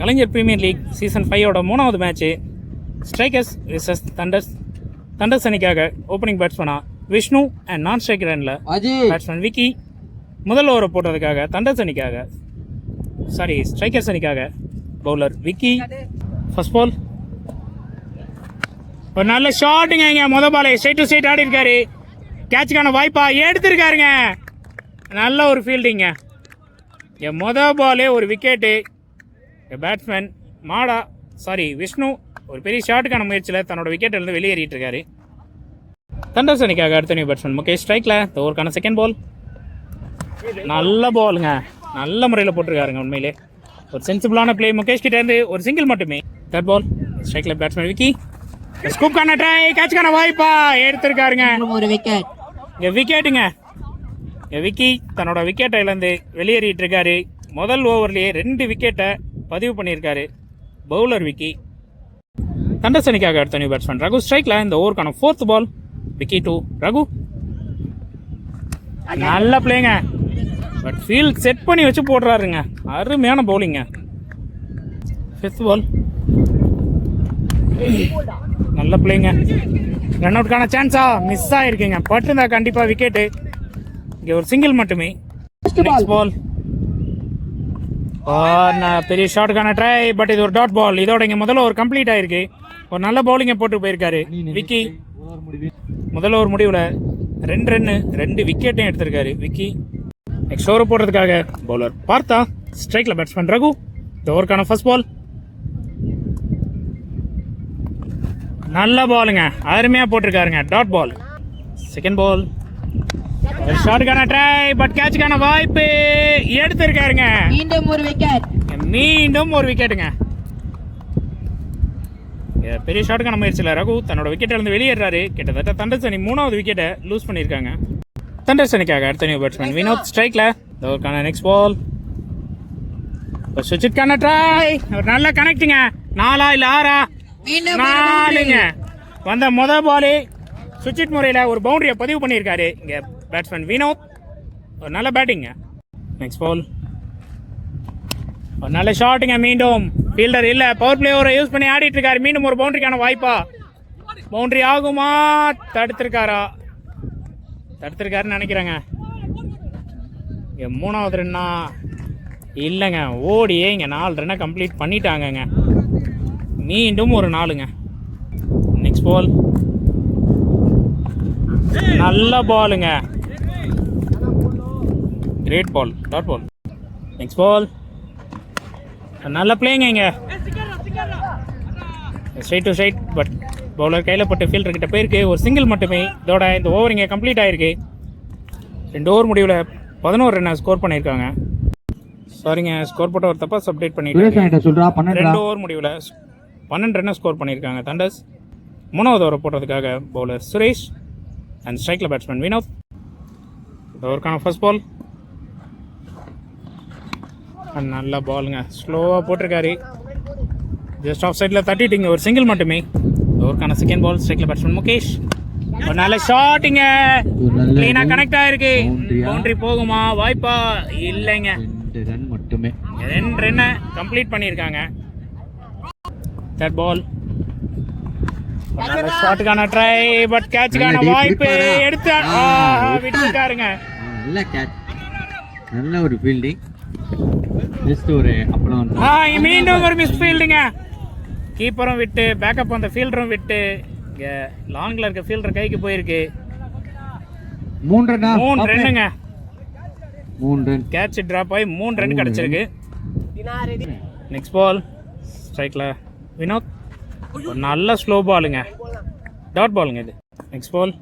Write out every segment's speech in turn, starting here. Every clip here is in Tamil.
கலைஞர் பிரீமியர் லீக் சீசன் 5ஓட 3வது மேட்ச்சு ஸ்ட்ரைக்கர்ஸ் விசஸ் தண்டர்ஸ் அணிக்காக ஓப்பனிங் பேட்ஸ்மேனா விஷ்ணு அண்ட் நான் ஸ்ட்ரைக்கர் ரனில் பேட்ஸ்மேன் விக்கி முதல் ஓவரை போட்டதுக்காக ஸ்ட்ரைக்கர்ஸ் அணிக்காக பவுலர் விக்கி. ஃபர்ஸ்ட் பால் ஒரு நல்ல ஷாட்டுங்க. இங்கே முதல் பால் ஸ்ட்ரைட் டு ஸ்ட்ரைட் ஆடி இருக்காரு. கேட்சுக்கான வாய்ப்பா எடுத்திருக்காருங்க. நல்ல ஒரு ஃபீல்டிங்க. என் மொதல் பாலே ஒரு விக்கெட்டு. பேட்ஸ்மேன் விஷ்ணு ஒரு பெரிய ஷாட்டுக்கான முயற்சியில் தன்னோட விக்கெட்டிலிருந்து வெளியேறிட்டு இருக்காரு. தண்டர்ஸ் அணிக்காக அடுத்த நியூ பேட்ஸ்மேன் முகேஷ் ஸ்ட்ரைக்கில் ஓவருக்கான செகண்ட் பால். நல்ல பாலுங்க, நல்ல முறையில் போட்டிருக்காருங்க. உண்மையிலே ஒரு சென்சிபிளான பிளே முகேஷ் கிட்ட இருந்து. ஒரு சிங்கிள் மட்டுமே. தேர்ட் பால் ஸ்ட்ரைக்கில் பேட்ஸ்மேன் விக்கி. ஸ்கூப்கான ட்ரை, கேட்சுக்கான வாய்ப்பா எடுத்திருக்காருங்க. ஒரு விக்கெட். இங்கே விக்கெட்டுங்க. விக்கி தன்னோட விக்கெட்டை இழந்து வெளியேறிட்டு இருக்காரு. முதல் ஓவர்லேயே 2 விக்கெட்டை பதிவு பண்ணியிருக்காரு பவுலர் விக்கி. தண்டர்ஸ் அணிக்காக அடுத்த நியூ பேட்ஸ்மேன் ரகு ஸ்ட்ரைக்கில் இந்த ஓவருக்கான 4th ball. Vicky to Raghu. நல்ல பிளேங்க, பட் ஃபீல்ட் செட் பண்ணி வச்சு போடுறாருங்க. அருமையான பவுலிங்க. 5th பால். நல்ல பிளேங்க. Run அவுட்கான சான்ஸா miss ஆகிருக்குங்க. பட்டுருந்தா கண்டிப்பாக விக்கெட்டு. இங்கே ஒரு சிங்கிள் மட்டுமே. நெக்ஸ்ட் பால் பெரிய ஷாட்டுக்கான ட்ரை, பட் இது ஒரு டாட் பால். இதோட இங்கே முதல்ல ஒரு கம்ப்ளீட் ஆயிருக்கு. ஒரு நல்ல பவுலிங்கை போட்டு போயிருக்காரு விக்கி. முதல்ல ஒரு முடிவில் 2 ரன்னு 2 விக்கெட்டையும் எடுத்திருக்காரு விக்கி. நெக்ஸ்ட் ஓவர் போடுறதுக்காக பவுலர் பார்த்தா ஸ்ட்ரைக்கில் பேட்ஸ்மேன் ரகு. இந்த ஓவருக்கான ஃபர்ஸ்ட் பால். நல்ல பாலுங்க, அருமையாக போட்டிருக்காருங்க. Dot ball. செகண்ட் பால் ஷாட்டுக்கான ட்ரை, பட் கேட்சுக்கான வாய்ப்பு எடுத்திருக்காருங்க. மீண்டும் ஒரு விக்கெட்டுங்க. பெரிய ஷாட்டுக்கான முயற்சியில் ரகு தன்னோட விக்கெட்டை இருந்து வெளியேறாரு. கிட்டத்தட்ட தண்டர்ஸ் அணி 3வது விக்கெட்டை லூஸ் பண்ணியிருக்காங்க. தண்டர்ஸ் அணிக்காக அடுத்த நியூ பேட்ஸ்மேன் வினோத் ஸ்ட்ரைக்கில் ஓவருக்கான நெக்ஸ்ட் பால். சுஜித்கான ட்ரை, ஒரு நல்ல கனெக்டுங்க. 4 இல்ல 6 4ங்க. வந்த முதல் பாலு சுஜித் முறையில் ஒரு பவுண்டரியை பதிவு பண்ணியிருக்காரு இங்கே பேட்ஸ்மேன் வினோத். ஒரு நல்ல பேட்டிங்க. நெக்ஸ்ட் பால் ஒரு நல்ல ஷாட்டுங்க. மீண்டும் ஃபீல்டர் இல்லை, பவர் பிளே ஓவரை யூஸ் பண்ணி ஆடிட்டு இருக்காரு. மீண்டும் ஒரு பவுண்டரிக்கான வாய்ப்பா. பவுண்டரி ஆகுமா? தடுத்திருக்காருன்னு நினைக்கிறேங்க. இங்கே 3வது ரன்னா இல்லைங்க, ஓடியே இங்கே 4 ரன்னை கம்ப்ளீட் பண்ணிட்டாங்கங்க. மீண்டும் ஒரு 4ங்க. நெக்ஸ்ட் பால் நல்ல பாலுங்க. Great ball, dot ball. Next ball நல்ல பிளேங்க. இங்கே straight to straight, but bowler கையில் பட்டு ஃபீல்டர் கிட்ட போயிருக்கு. ஒரு சிங்கிள் மட்டுமே. இதோட இந்த ஓவர் இங்கே கம்ப்ளீட் ஆகிருக்கு. 2 ஓவர் முடிவில் 11 ரன்னை ஸ்கோர் பண்ணியிருக்காங்க. சாரிங்க, ஸ்கோர் போட்ட ஒரு தப்பா அப்டேட் பண்ணிட்டு 2 ஓவர் முடிவில் 12 ரன்னை ஸ்கோர் பண்ணியிருக்காங்க தண்டர்ஸ். 3வது ஓவர் போட்டதுக்காக பவுலர் சுரேஷ் அண்ட் ஸ்ட்ரைக்கில் பேட்ஸ்மேன் வினோத். இந்த ஓவருக்கான ஃபர்ஸ்ட் பால். நல்ல பாலுங்க, ஸ்லோவாக போட்டிருக்காரு. ஜஸ்ட் ஆஃப் சைடில் தட்டிட்டிங்க. ஒரு சிங்கிள் மட்டுமே. ஓவருக்கான செகண்ட் பால். ஸ்ட்ரைக்கில் பேட்ஸ்மேன் முகேஷ். ஒரு நல்ல ஷாட்டுங்க, க்ளீனாக கனெக்ட் ஆகிருக்கு. பவுண்டரி போகுமா? வாய்ப்பா இல்லைங்க. 2 ரன்னை கம்ப்ளீட் பண்ணியிருக்காங்க. தேர்ட் பால் நல்ல ஷாட்டுக்கான ட்ரை, பட் கேட்சுக்கான வாய்ப்பு எடுத்து விட்டுட்டாருங்க. நல்ல கேட்ச், நல்ல ஒரு ஃபீல்டிங். மீண்டும் ஒரு மிஸ் ஃபீல்டுங்க. கீப்பரும் விட்டு, பேக்கப் அந்த ஃபீல்டரும் விட்டு, இங்கே லாங்கில் இருக்க ஃபீல்டர் கைக்கு போயிருக்கு. 3 ரன்னுங்க. 3 ரன் கேட்ச் ட்ராப் ஆகி 3 ரன் கிடச்சிருக்கு. நெக்ஸ்ட் பால் ஸ்ட்ரைக்கில் வினோத். ஒரு நல்ல ஸ்லோ பாலுங்க, டாட் பாலுங்க இது. நெக்ஸ்ட் பால்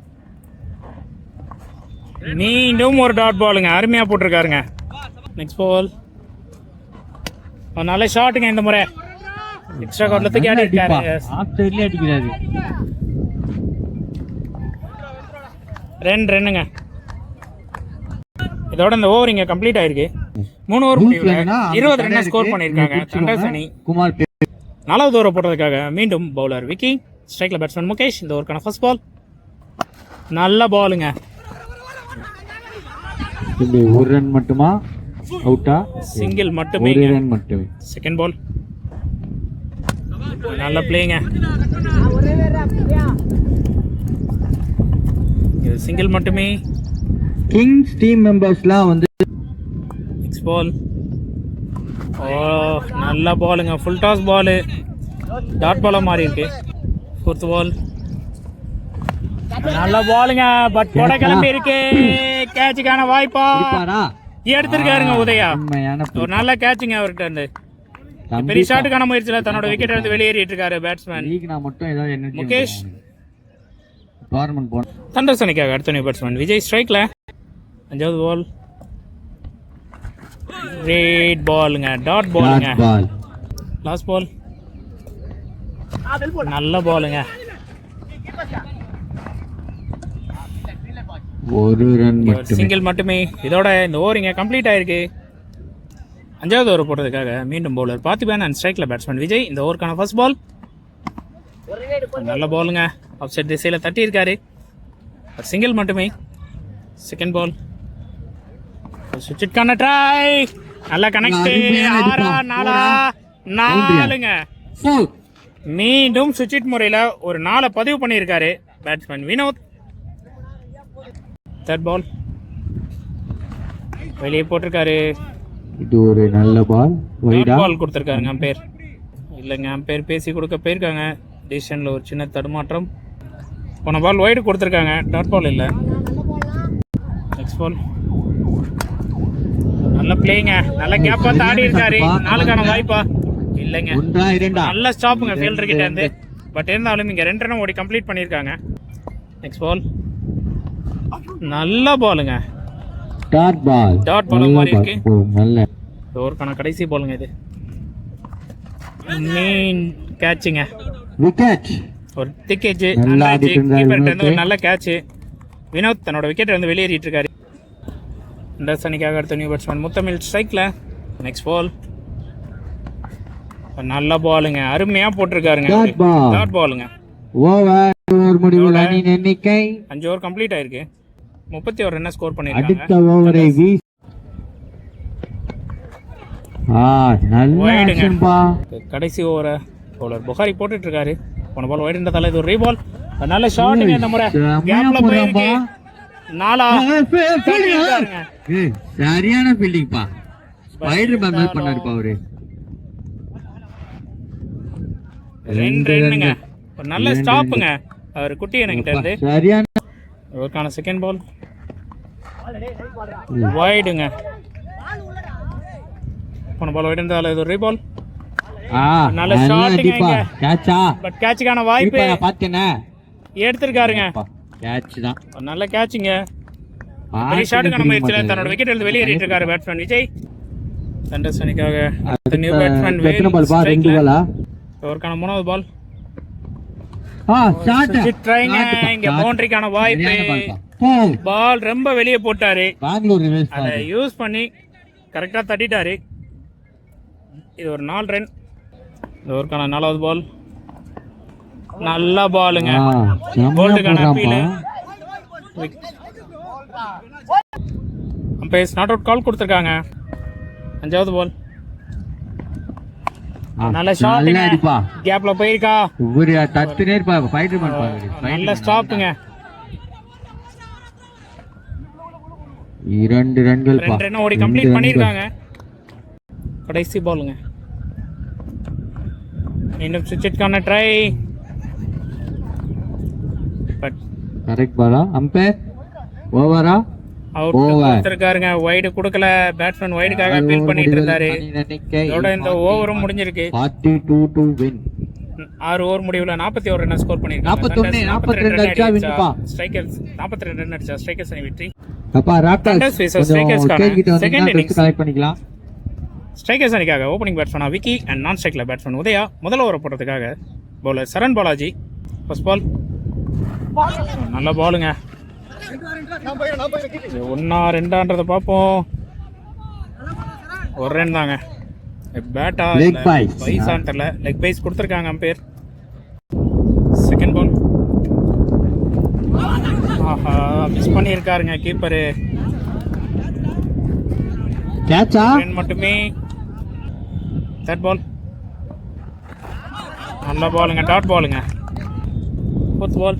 மீண்டும் ஒரு டாட் பாலுங்க, அருமையாக போட்டிருக்காருங்க. நெக்ஸ்ட் பால் ஒரு நல்ல ஷாட்டுங்க. இந்த முறை எக்ஸ்ட்ரா கவுட்ல தூக்கி ஆடி இருக்காரு. 2 ரன்னுங்க. இதோட இந்த ஓவர் இங்கே கம்ப்ளீட் ஆயிருக்கு. 3 ஓவர் முடிவில் 20 ரன்னை ஸ்கோர் பண்ணியிருக்காங்க தண்டர்ஸ் அணி. 4வது ஓவர் போடுறதுக்காக மீண்டும் பவுலர் விக்கி. ஸ்ட்ரைக்கில் பேட்ஸ்மேன் முகேஷ். இந்த ஓவருக்கான ஃபர்ஸ்ட் பால். நல்ல பாலுங்க. 1 ரன் மட்டுமா? அவுட்டா? சிங்கிள் மட்டுமே. 1 ரன் மட்டுமே. செகண்ட் பால் நல்ல பிளேங்க. சிங்கிள் மட்டுமே. கிங்ஸ் டீம் மெம்பர்ஸ்லாம் வந்து நெக்ஸ்ட் பால். ஓ நல்ல பாலுங்க, ஃபுல் டாஸ் பாலு, டாட் பாலாக மாறி இருக்கு. Fourth ball. நல்ல பாலுங்க, பட் கொடை கிளம்பி இருக்கு. கேட்சுக்கான வாய்ப்பா எடுத்திருக்காருங்க உதயா. ஒரு நல்ல கேட்சுங்க அவர்கிட்ட இருந்து. பெரிய ஷாட்டுக்கான முயற்சியில தன்னோட விக்கெட் எடுத்து வெளியேறிட்டு இருக்காரு பேட்ஸ்மேன் முகேஷ். தண்டர்ஸ் அணிக்காக அடுத்த நியூ பேட்ஸ்மேன் விஜய் ஸ்ட்ரைக்ல. 5வது பால். கிரேட் பாலுங்க, டாட் பாலுங்க. Last ball. நல்ல பாலுங்க. ஒரு ரன் மட்டுமே, சிங்கிள் மட்டுமே. இதோட இந்த ஓவரிங்க கம்ப்ளீட் ஆயிருக்கு. 5வது ஓவர் போடுறதுக்காக மீண்டும் பவுலர் பார்த்திபன் அண்ட் ஸ்ட்ரைக்ல பேட்ஸ்மேன் விஜய். இந்த ஓவருக்கான ஃபர்ஸ்ட் பால். நல்ல பாலுங்க, ஆஃப் சைட் திசையில தட்டி இருக்காரு. சிங்கிள் மட்டுமே. Second ball. சுவிட்சுக்கான ட்ரை, நல்ல கனெக்ட். 4 மீண்டும் சுவிட்ச் முறையில் ஒரு 4 பதிவு பண்ணியிருக்காரு பேட்ஸ்மேன் வினோத். தேர்ட் பால் வெளியே போட்டிருக்காரு. இது ஒரு நல்ல பால். பால் கொடுத்துருக்காருங்க அம்பேர். இல்லைங்க, அம்பேர் பேசி கொடுக்க போயிருக்காங்க. டிசிஷனில் ஒரு சின்ன தடுமாற்றம். போன பால் வைடு கொடுத்துருக்காங்க, டாட் பால் இல்லை. Next ball. நல்ல பிளேங்க, நல்ல கேப் பார்த்து ஆடி இருக்காரு. 4க்கான வாய்ப்பா இல்லைங்க. நல்ல ஸ்டாப்புங்க ஃபீல்டர் கிட்ட இருந்து. பட் இருந்தாலும் இங்கே 2 ரன் ஓடி கம்ப்ளீட் பண்ணியிருக்காங்க. Next ball. நல்ல பாலுங்க, டாட் பால் மாதிரி இருக்கு. ஓவருக்கான கடைசி பாலுங்க இது. மெயின் கேட்சுங்க, ஒரு திக் எட்ஜ். ஒரு நல்ல கேட்ச். வினோத் தன்னோட விக்கெட் வந்து வெளியேறிட்டு இருக்காரு. டஸ் அணிக்காக அடுத்த நியூ பேட்ஸ்மேன் முத்தமிழ் ஸ்ட்ரைக்ல. Next ball. நல்ல பாலுங்க, அருமையா போட்டிருக்காருங்க. டாட் பாலுங்க. 5 ஓவர் கம்ப்ளீட் ஆயிருக்கு. 31 ரன் ஸ்கோர் பண்ணிருக்காங்க. கடைசி ஓவரை பவுலர் புகாரி போட்டுட்டு இருக்காரு. போன பால் வைடுன்றதால இது ஒரு ரீபால். நல்ல ஷாட்டுங்க. இந்த முறை கேப்ல போயிருக்கு. 4 சரியான ஃபீல்டிங் பா. ஸ்பைடர் மேன் பண்ணாருப்பா அவரு. 2 ரன்னுங்க, ஒரு நல்ல ஸ்டாப்புங்க அவர் குட்டி என்கிட்ட இருந்து. சரியான ஓவருக்கான செகண்ட் பால். வைடுங்க. போன பால் வைடுன்றதால இது ஒரு ரீபால். நல்ல ஷாட்டுங்க, பட் கேட்சுக்கான வாய்ப்பு எடுத்திருக்காருங்க. நல்ல கேட்சுங்க. பெரிய ஷாட்டுக்கான முயற்சியில் தன்னோட விக்கெட் எடுத்து வெளியேறிட்டு இருக்காரு பேட்ஸ்மேன் விஜய். தண்டர்ஸ் அணிக்காக நியூ பேட்ஸ்மேன் ஓவருக்கான 3வது பால். இங்க பவுண்டரிக்கான வாய்ப்பு. பால் ரொம்ப வெளியே போட்டாரு, அதை யூஸ் பண்ணி கரெக்டா தட்டிட்டாரு. இது ஒரு 4 ரன். ஓவருக்கான 4வது பால். நல்ல பாலுங்க, போல்டுக்கான அப்பீல். அம்பையர்ஸ் நாட் அவுட் கால் கொடுத்துருக்காங்க. 5வது பால். நல்ல ஷாட்டுங்க, கேப்ல போயிருக்கா. நல்ல ஸ்டாப்புங்க. 2 ரன் ஓடி கம்ப்ளீட் பண்ணிருக்காங்க. கடைசி பாலுங்க. இன்னும் சுவிட்சுக்கான ட்ரை, பட் கரெக்ட் பாலா. அம்பையர் ஓவரா அவுட் கொடுத்திருக்காருங்க. வைடு கொடுக்கல. பேட்ஸ்மேன் வைடுக்காக அப்பீல் பண்ணிட்டு இருந்தாரு. இதோட இந்த ஓவரும் முடிஞ்சிருக்கு. 42 டு வின். 6 ஓவர் முடிவுல 41 ரன் ஸ்கோர் பண்ணிருக்காங்க. 42 அடிச்சா வின்ப்பா. ஸ்ட்ரைக்கர்ஸ் 42 ரன் அடிச்சா ஸ்ட்ரைக்கர்ஸ் அணி வெற்றி. அப்பா ராப்டர்ஸ் செகண்ட் இன்னிங்ஸ் கலெக்ட் பண்ணிக்கலாம். ஸ்ட்ரைக்கர்ஸ் அணிக்காக ஓப்பனிங் பேட்ஸ்மேனா விக்கி அண்ட் நான் ஸ்ட்ரைக்ல பேட்ஸ்மேன் உதயா. முதல் ஓவர் போடுறதுக்காக bowler Saran Balaji. First ball. நல்ல பாலுங்க. 1 2 பார்ப்போம். 1 ரன் தாங்க. பேட்டா பைசான்னு தெரியல. லெக் பைஸ் கொடுத்துருக்காங்க அம்பையர். Second ball. ஆஹா, மிஸ் பண்ணியிருக்காருங்க கீப்பரு. ரன் மட்டுமே. Third ball. நல்ல பாலுங்க, டாட் பாலுங்க. ஃபோர்த் பால்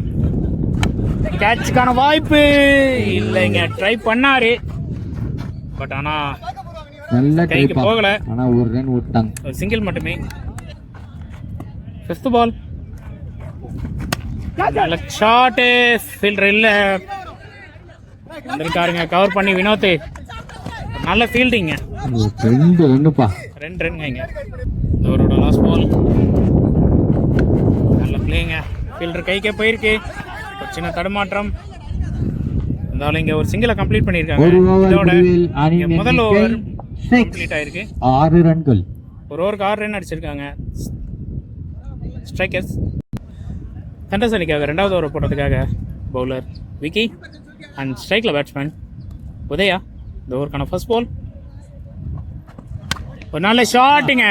கேட்சுக்கான வாய்ப்பு இல்லைங்க. ட்ரை பண்ணாரு, பட் ஆனா நல்ல கைக்கு போகல. ஆனா ஒரு ரன் விட்டாங்க, ஒரு சிங்கிள் மட்டுமே. ஃபிஃப்த் பால் நல்ல ஷாட்டு, ஃபீல்டர் இல்ல வந்திருக்காருங்க, கவர் பண்ணி வினோத். நல்ல ஃபீல்டிங்க, 2 ரன்னுப்பா, 2 ரன்ங்க. அவரோட லாஸ்ட் பால் நல்ல பிளேங்க, ஃபீல்டர் கைக்கே போயிருக்கு. ஒரு சின்ன தடுமாற்றம் இருந்தாலும் இங்க ஒரு சிங்கிளை கம்ப்ளீட் பண்ணியிருக்காங்க. இதோட முதல் ஓவர் கம்ப்ளீட் ஆயிருக்கு. 6 ரன்கள். ஒரு ஓவருக்கு 6 ரன் அடிச்சிருக்காங்க ஸ்ட்ரைக்கர்ஸ். தண்டர்ஸ் அணிக்காக 2வது ஓவர் போட்டதுக்காக பவுலர் விக்கி அண்ட் ஸ்ட்ரைக்கில் பேட்ஸ்மேன் உதயா. இந்த ஓவருக்கான ஃபர்ஸ்ட் பால் ஒரு நல்ல ஷாட்டுங்க,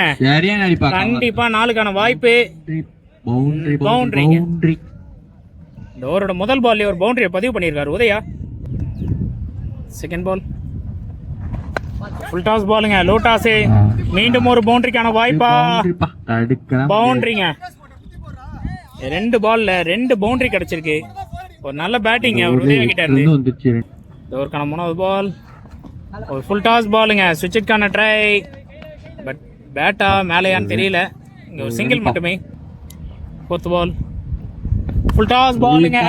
கண்டிப்பா 4க்கான வாய்ப்பு. பவுண்டரிங்க. இந்த ஓவரோட முதல் பால்ல ஒரு பவுண்டரியை பதிவு பண்ணியிருக்காரு Udhaya. Second ball full toss பாலுங்க, லோ டாஸ். மீண்டும் ஒரு பவுண்டரிக்கான வாய்ப்பா, பவுண்டரிங்க. 2 பால்ல 2 பவுண்டரி கிடைச்சிருக்கு. ஒரு நல்ல பேட்டிங் அவர் உதயா கிட்ட இருந்து. இந்த ஓவருக்கான 3வது பால் ஒரு ஃபுல் டாஸ் பாலுங்க, சுவிட்சுக்கான ட்ரை, பட் பேட்டா மேலேயான்னு தெரியல. இங்க ஒரு சிங்கிள் மட்டுமே. ஃபோர்த் பால் ஃபுல் டாஸ் பாலுங்க,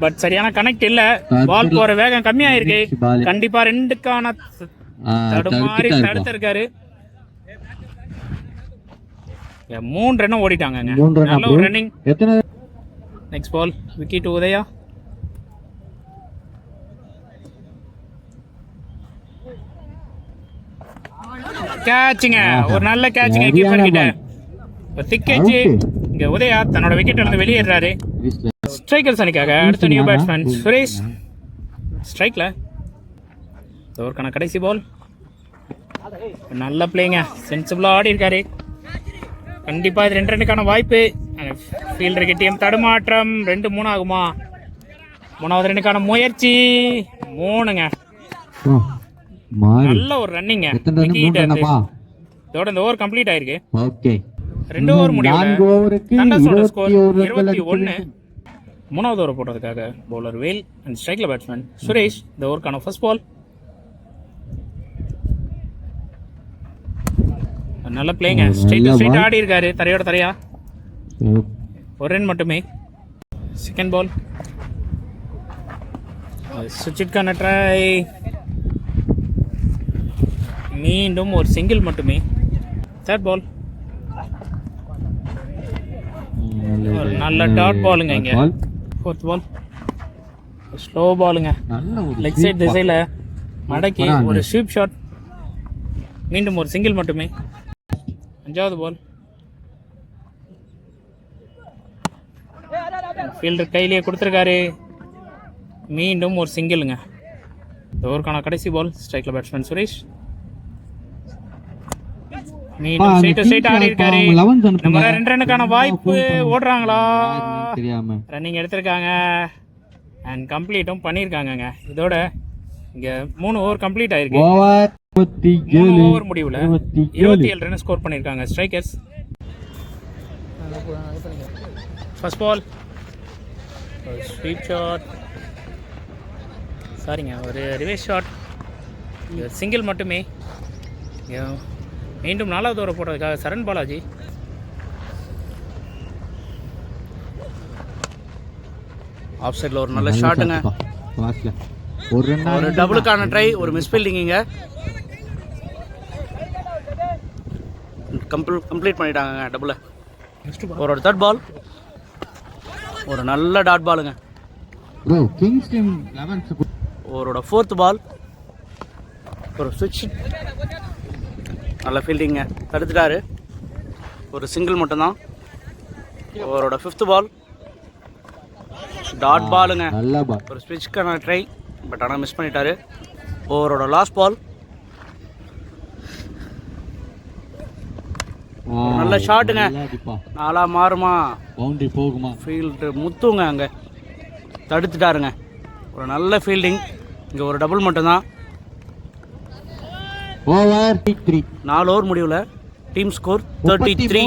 பட் சரியான கனெக்ட் இல்ல. பால் போற வேகம் கம்மியா இருக்கு. கண்டிப்பா 2க்கான தடுமாறி தடுத்திருக்காரு. 3 ரன் ஓடிட்டாங்க. நல்ல ஒரு running. Next ball Vicky to Udhaya. கேட்சுங்க, ஒரு நல்ல கேட்சுங்க கீப்பர் கிட்ட. ஒரு திக் கேட்ச். இங்க உதயா தன்னோட விக்கெட் இருந்து வெளியேறாரு. ஸ்ட்ரைக்கர்ஸ் அணிக்காக அடுத்த நியூ பேட்ஸ்மேன் சுரேஷ் ஸ்ட்ரைக்ல. ஓவருக்கான கடைசி பால் நல்ல பிளேங்க, சென்சிபிளா ஆடி இருக்காரு. கண்டிப்பா இது 2 ரன்னுக்கான வாய்ப்பு. ஃபீல்டர் கிட்டயும் தடுமாற்றம். 2-3 ஆகுமா? 3வது ரன்னுக்கான முயற்சி 3ங்க. நல்ல ஒரு ரன்னிங்க. இதோட இந்த ஓவர் கம்ப்ளீட் ஆயிருக்கு. ஓகே, 2 ஓவர் முடியல. தண்டர்ஸோட ஸ்கோர் 21. 3வது ஓவர் போட்டதுக்காக பவுலர் வேல் அண்ட் ஸ்ட்ரைக்ல பேட்ஸ்மேன் சுரேஷ். இந்த ஓவருக்கான ஃபர்ஸ்ட் பால் நல்ல பிளேங்க, ஸ்ட்ரைட் ஆடி இருக்காரு, தரையோட தரையா. ஒரு ரன் மட்டுமே. செகண்ட் பால் சுவிட்சுக்கான ட்ரை, மீண்டும் ஒரு சிங்கிள் மட்டுமே. தேர்ட் பால் ஒரு நல்ல டாட் பாலுங்க. இங்க ஃபோர்த் பால் ஸ்லோ பாலுங்க, லெக் சைட் திசையில மடக்கி ஒரு ஸ்வீப் ஷாட், மீண்டும் ஒரு சிங்கிள் மட்டுமே. 5வது பால் ஃபீல்டர் கையிலேயே கொடுத்துருக்காரு, மீண்டும் ஒரு சிங்கிளுங்க. இந்த ஓவருக்கான கடைசி பால் ஸ்ட்ரைக்ல பேட்ஸ்மேன் சுரேஷ். மீண்டும் ஸ்ட்ரைட் ஆடி இருக்காரு. நம்ம 2 ரன்னுக்கான வாய்ப்பு. ஓடுறாங்களா? ரன்னிங் எடுத்திருக்காங்க அண்ட் கம்ப்ளீட்டும் பண்ணியிருக்காங்க. இதோட இங்க 3 ஓவர் கம்ப்ளீட் ஆயிருக்கு. 3 ஓவர் முடிவுல 27 ரன் ஸ்கோர் பண்ணியிருக்காங்க strikers. First ball sweep shot, சாரிங்க ஒரு ரிவேஸ் ஷாட், சிங்கிள் மட்டுமே. மீண்டும் 4வது ஓவர் போட்டதுக்காக சரண் பாலாஜி. ஆஃப் சைடில் ஒரு நல்ல ஷாட்டுங்க, ஒரு டபுளுக்கான ட்ரை, ஒரு மிஸ் ஃபீல்டிங்க. கம்ப்ளீட் பண்ணிட்டாங்க டபுளை. ஒரு தேர்ட் பால் ஒரு நல்ல டாட் பாலுங்க. ஒரு ஃபோர்த் பால் ஒரு சுவிட்ச், நல்ல ஃபீல்டிங்க, தடுத்துட்டாரு. ஒரு சிங்கிள் மட்டும்தான். அவரோட 5th பால் டாட் பாலுங்க, ஒரு ஸ்விட்ச்க்கான ட்ரை, பட் ஆனால் மிஸ் பண்ணிட்டாரு. ஓவரோட லாஸ்ட் பால் நல்ல ஷாட்டுங்க, 4 மாறுமா, பவுண்டரி போகுமா, ஃபீல்டு முத்துங்க, அங்கே தடுத்துட்டாருங்க. ஒரு நல்ல ஃபீல்டிங். இங்கே ஒரு டபுள் மட்டும்தான். ஓவர் 4 ஓவர் முடிவில் டீம் ஸ்கோர் 33.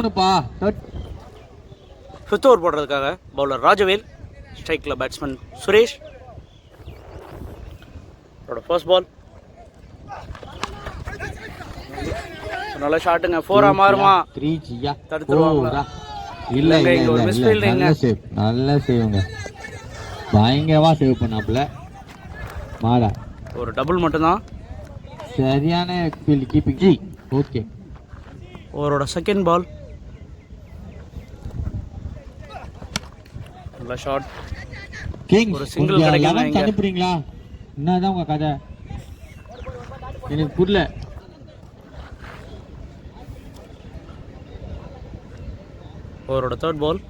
ஃபிஃப்த் ஓவர் போடுறதுக்காக பவுலர் ராஜவேல், ஸ்ட்ரைக்கில் பேட்ஸ்மேன் சுரேஷ். அவரோட ஃபர்ஸ்ட் பால் நல்ல ஷாட்டுங்க. 4-ஆ மாறுமா? 3 தடுத்துருவாங்களா? இல்ல இங்க ஒரு மிஸ் ஃபீல்டிங்க. நல்ல சேவ்ங்க, பயங்கரமா சேவ் பண்ணாப்ல மாடா. ஒரு டபுள் மட்டும்தான். சரியான ஃபீல்ட் கீப்பிங். ஓகே, ஓவரோட செகண்ட் பால் நல்ல ஷாட். கிங் ஒரு சிங்கிள் கிடைக்குங்க இங்க. அனுப்புறீங்களா? என்னதான் உங்க கதை எனக்கு புரியல. ஓவரோட தேர்ட் பால்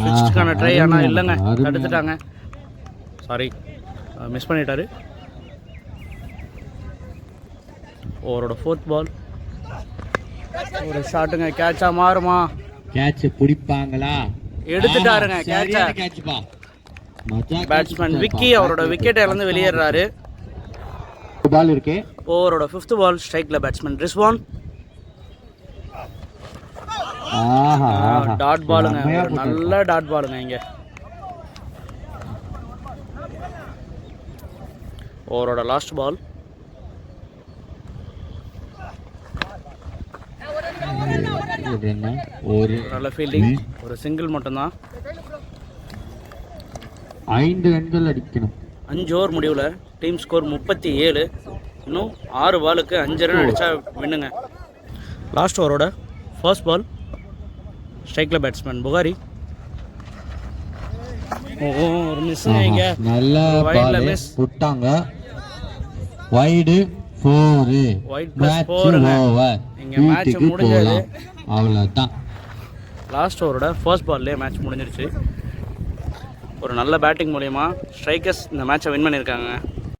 ஃபிக்ஸ்டுக்கான ட்ரை, ஆனால் இல்லைங்க, தடுத்துட்டாங்க. சாரி, மிஸ் பண்ணிட்டாரு. ஓவரோட ஃபோர்த் பால் ஒரு ஷாட்டுங்க. கேட்சா மாறுமா? கேட்ச் பிடிப்பாங்களா? எடுத்துட்டாருங்க கேட்சா. கேட்ச்பா. பேட்ஸ்மேன் விக்கி அவரோட விக்கெட்டை இழந்து வெளியேறாரு. பால் இருக்கு. ஓவரோட ஃபிஃப்த் பால் ஸ்ட்ரைக்கில் பேட்ஸ்மேன் ரிஸ்வான். டாட் பாலுங்க, ஒரு நல்ல டாட் பாலுங்க இங்க. ஓவரோட லாஸ்ட் பால் ஒரு நல்ல ஃபீல்டிங், ஒரு சிங்கிள் மட்டும்தான். 5 ரன்கள் அடிக்கணும். 5 ஓவர் முடிவில் டீம் ஸ்கோர் 37. இன்னும் 6 பாலுக்கு 5 ரன் அடித்தா வின்னுங்க. லாஸ்ட் ஓவரோட ஃபர்ஸ்ட் பால் ஸ்ட்ரைக்கில் பேட்ஸ்மேன் புகாரி. ஒரு மிஸ்ஸுங்க இங்க. நல்ல வைட்ல மிஸ் விட்டாங்க. வைடு 4. வைட் பிளஸ் 4ங்க. இங்க மேட்ச் முடிஞ்சது. அவ்வளவுதான். லாஸ்ட் ஓவரோட ஃபர்ஸ்ட் பால்லேயே மேட்ச் முடிஞ்சிருச்சு. ஒரு நல்ல பேட்டிங் மூலயமா ஸ்ட்ரைக்கர்ஸ் இந்த மேட்சை வின் பண்ணியிருக்காங்க.